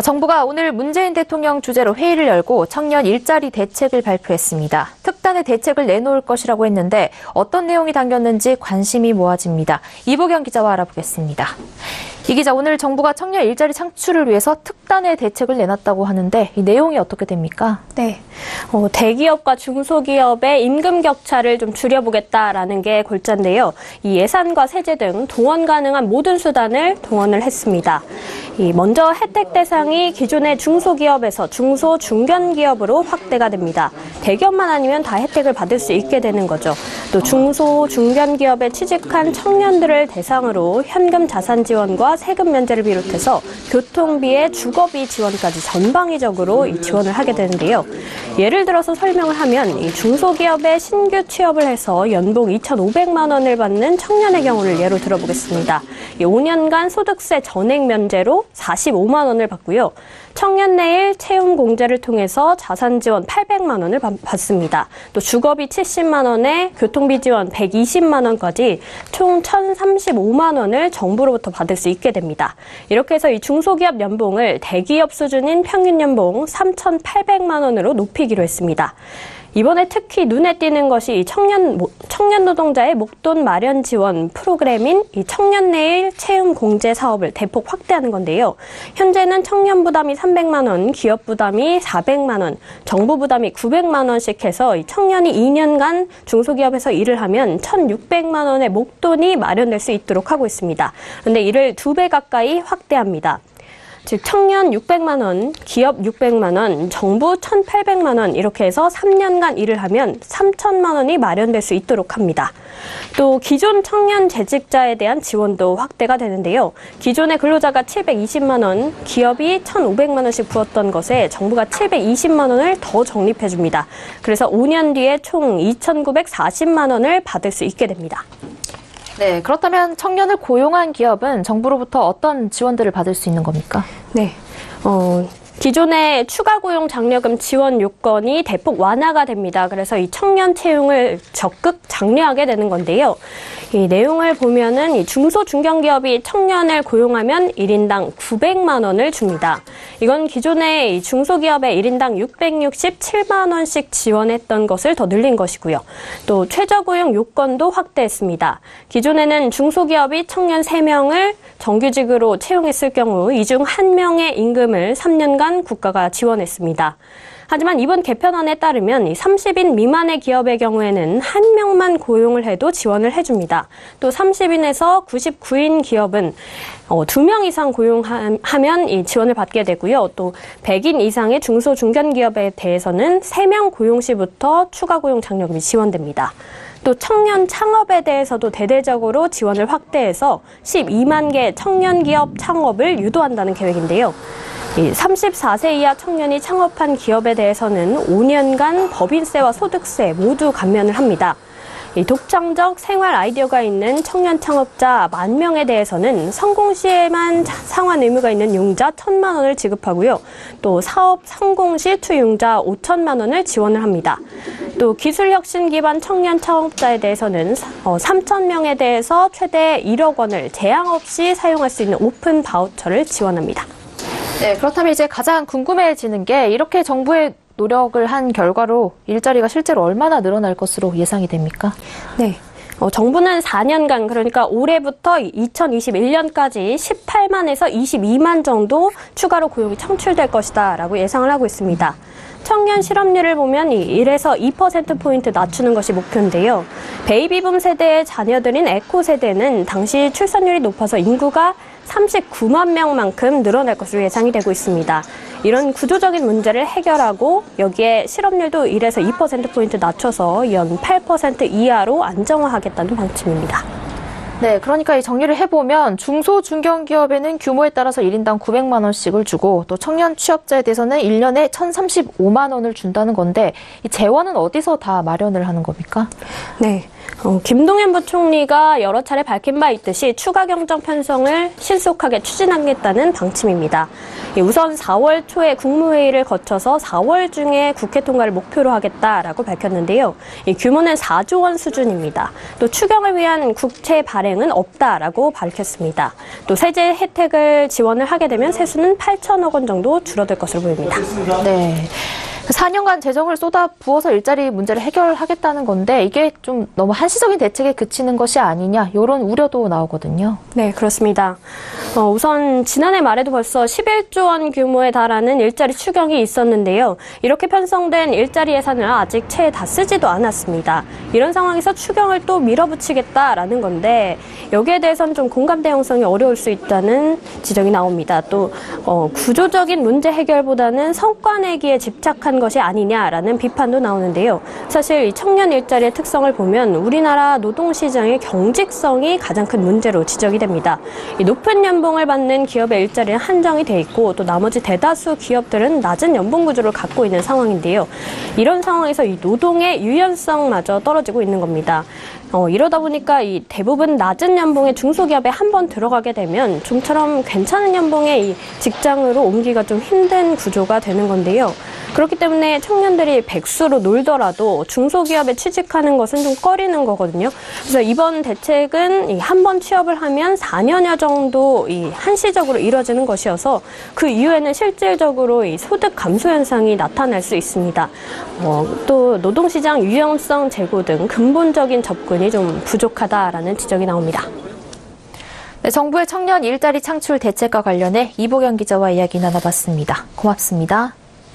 정부가 오늘 문재인 대통령 주재로 회의를 열고 청년 일자리 대책을 발표했습니다. 특단의 대책을 내놓을 것이라고 했는데 어떤 내용이 담겼는지 관심이 모아집니다. 이보경 기자와 알아보겠습니다. 이 기자, 오늘 정부가 청년 일자리 창출을 위해서 특단의 대책을 내놨다고 하는데 이 내용이 어떻게 됩니까? 네, 대기업과 중소기업의 임금 격차를 좀 줄여보겠다라는 게 골자인데요. 이 예산과 세제 등 동원 가능한 모든 수단을 동원을 했습니다. 먼저 혜택 대상이 기존의 중소기업에서 중소, 중견기업으로 확대가 됩니다. 대기업만 아니면 다 혜택을 받을 수 있게 되는 거죠. 또 중소, 중견기업에 취직한 청년들을 대상으로 현금 자산 지원과 세금 면제를 비롯해서 교통비에 주거비 지원까지 전방위적으로 이 지원을 하게 되는데요. 예를 들어서 설명을 하면 이 중소기업에 신규 취업을 해서 연봉 2,500만 원을 받는 청년의 경우를 예로 들어보겠습니다. 5년간 소득세 전액 면제로 45만 원을 받고요. 청년 내일 채용 공제를 통해서 자산 지원 800만 원을 받습니다. 또 주거비 70만 원에 교통비 지원 120만 원까지 총 1,035만 원을 정부로부터 받을 수 있게 됩니다. 이렇게 해서 이 중소기업 연봉을 대기업 수준인 평균 연봉 3,800만 원으로 높이기로 했습니다. 이번에 특히 눈에 띄는 것이 이 청년 노동자의 목돈 마련 지원 프로그램인 이 청년 내일 채용 공제 사업을 대폭 확대하는 건데요. 현재는 청년 부담이 300만 원, 기업 부담이 400만 원, 정부 부담이 900만 원씩 해서 이 청년이 2년간 중소기업에서 일을 하면 1,600만 원의 목돈이 마련될 수 있도록 하고 있습니다. 그런데 이를 2배 가까이 확대합니다. 즉 청년 600만 원, 기업 600만 원, 정부 1,800만 원 이렇게 해서 3년간 일을 하면 3천만 원이 마련될 수 있도록 합니다. 또 기존 청년 재직자에 대한 지원도 확대가 되는데요. 기존의 근로자가 720만 원, 기업이 1,500만 원씩 부었던 것에 정부가 720만 원을 더 적립해 줍니다. 그래서 5년 뒤에 총 2,940만 원을 받을 수 있게 됩니다. 네, 그렇다면 청년을 고용한 기업은 정부로부터 어떤 지원들을 받을 수 있는 겁니까? 네, 기존의 추가 고용 장려금 지원 요건이 대폭 완화가 됩니다. 그래서 이 청년 채용을 적극 장려하게 되는 건데요. 이 내용을 보면은 이 중소 중견기업이 청년을 고용하면 1인당 900만 원을 줍니다. 이건 기존의 이 중소기업의 1인당 667만 원씩 지원했던 것을 더 늘린 것이고요. 또 최저고용 요건도 확대했습니다. 기존에는 중소기업이 청년 3명을 정규직으로 채용했을 경우 이 중 1명의 임금을 3년간 국가가 지원했습니다. 하지만 이번 개편안에 따르면 이 30인 미만의 기업의 경우에는 1명만 고용을 해도 지원을 해줍니다. 또 30인에서 99인 기업은 2명 이상 고용하면 이 지원을 받게 되고요. 또 100인 이상의 중소 중견기업에 대해서는 3명 고용 시부터 추가 고용 장려금이 지원됩니다. 또 청년 창업에 대해서도 대대적으로 지원을 확대해서 12만 개 청년 기업 창업을 유도한다는 계획인데요. 34세 이하 청년이 창업한 기업에 대해서는 5년간 법인세와 소득세 모두 감면을 합니다. 독창적 생활 아이디어가 있는 청년 창업자 10,000명에 대해서는 성공 시에만 상환 의무가 있는 융자 1,000만 원을 지급하고요. 또 사업 성공 시 투융자 5천만 원을 지원을 합니다. 또 기술혁신 기반 청년 창업자에 대해서는 3,000명에 대해서 최대 1억 원을 제한 없이 사용할 수 있는 오픈 바우처를 지원합니다. 네, 그렇다면 이제 가장 궁금해지는 게 이렇게 정부의 노력을 한 결과로 일자리가 실제로 얼마나 늘어날 것으로 예상이 됩니까? 네. 정부는 4년간 그러니까 올해부터 2021년까지 18만에서 22만 정도 추가로 고용이 창출될 것이다 라고 예상을 하고 있습니다. 청년 실업률을 보면 1에서 2%포인트 낮추는 것이 목표인데요. 베이비붐 세대의 자녀들인 에코 세대는 당시 출산율이 높아서 인구가 39만 명만큼 늘어날 것으로 예상이 되고 있습니다. 이런 구조적인 문제를 해결하고 여기에 실업률도 1에서 2%포인트 낮춰서 연 8% 이하로 안정화하겠다는 방침입니다. 네, 그러니까 이 정리를 해보면 중소 중견기업에는 규모에 따라서 1인당 900만 원씩을 주고 또 청년 취업자에 대해서는 1년에 1,035만 원을 준다는 건데 이 재원은 어디서 다 마련을 하는 겁니까? 네. 김동연 부총리가 여러 차례 밝힌 바 있듯이 추가 경정 편성을 신속하게 추진하겠다는 방침입니다. 우선 4월 초에 국무회의를 거쳐서 4월 중에 국회 통과를 목표로 하겠다라고 밝혔는데요. 이 규모는 4조 원 수준입니다. 또 추경을 위한 국채 발행은 없다라고 밝혔습니다. 또 세제 혜택을 지원을 하게 되면 세수는 8천억 원 정도 줄어들 것으로 보입니다. 네. 4년간 재정을 쏟아 부어서 일자리 문제를 해결하겠다는 건데 이게 좀 너무 한시적인 대책에 그치는 것이 아니냐 이런 우려도 나오거든요. 네, 그렇습니다. 우선 지난해 말에도 벌써 11조 원 규모에 달하는 일자리 추경이 있었는데요. 이렇게 편성된 일자리 예산을 아직 채 다 쓰지도 않았습니다. 이런 상황에서 추경을 또 밀어붙이겠다라는 건데 여기에 대해서는 좀 공감 대응성이 어려울 수 있다는 지적이 나옵니다. 또 구조적인 문제 해결보다는 성과 내기에 집착한 것이 아니냐라는 비판도 나오는데요. 사실 이 청년 일자리의 특성을 보면 우리나라 노동시장의 경직성이 가장 큰 문제로 지적이 됩니다. 이 높은 연봉을 받는 기업의 일자리는 한정이 돼 있고 또 나머지 대다수 기업들은 낮은 연봉 구조를 갖고 있는 상황인데요. 이런 상황에서 이 노동의 유연성마저 떨어지고 있는 겁니다. 이러다 보니까 이 대부분 낮은 연봉의 중소기업에 한번 들어가게 되면 좀처럼 괜찮은 연봉의 이 직장으로 옮기기가 좀 힘든 구조가 되는 건데요. 그렇기 때문에 청년들이 백수로 놀더라도 중소기업에 취직하는 것은 좀 꺼리는 거거든요. 그래서 이번 대책은 한 번 취업을 하면 4년여 정도 한시적으로 이뤄지는 것이어서 그 이후에는 실질적으로 이 소득 감소 현상이 나타날 수 있습니다. 또 노동시장 유연성 제고 등 근본적인 접근이 좀 부족하다라는 지적이 나옵니다. 네, 정부의 청년 일자리 창출 대책과 관련해 이보경 기자와 이야기 나눠봤습니다. 고맙습니다.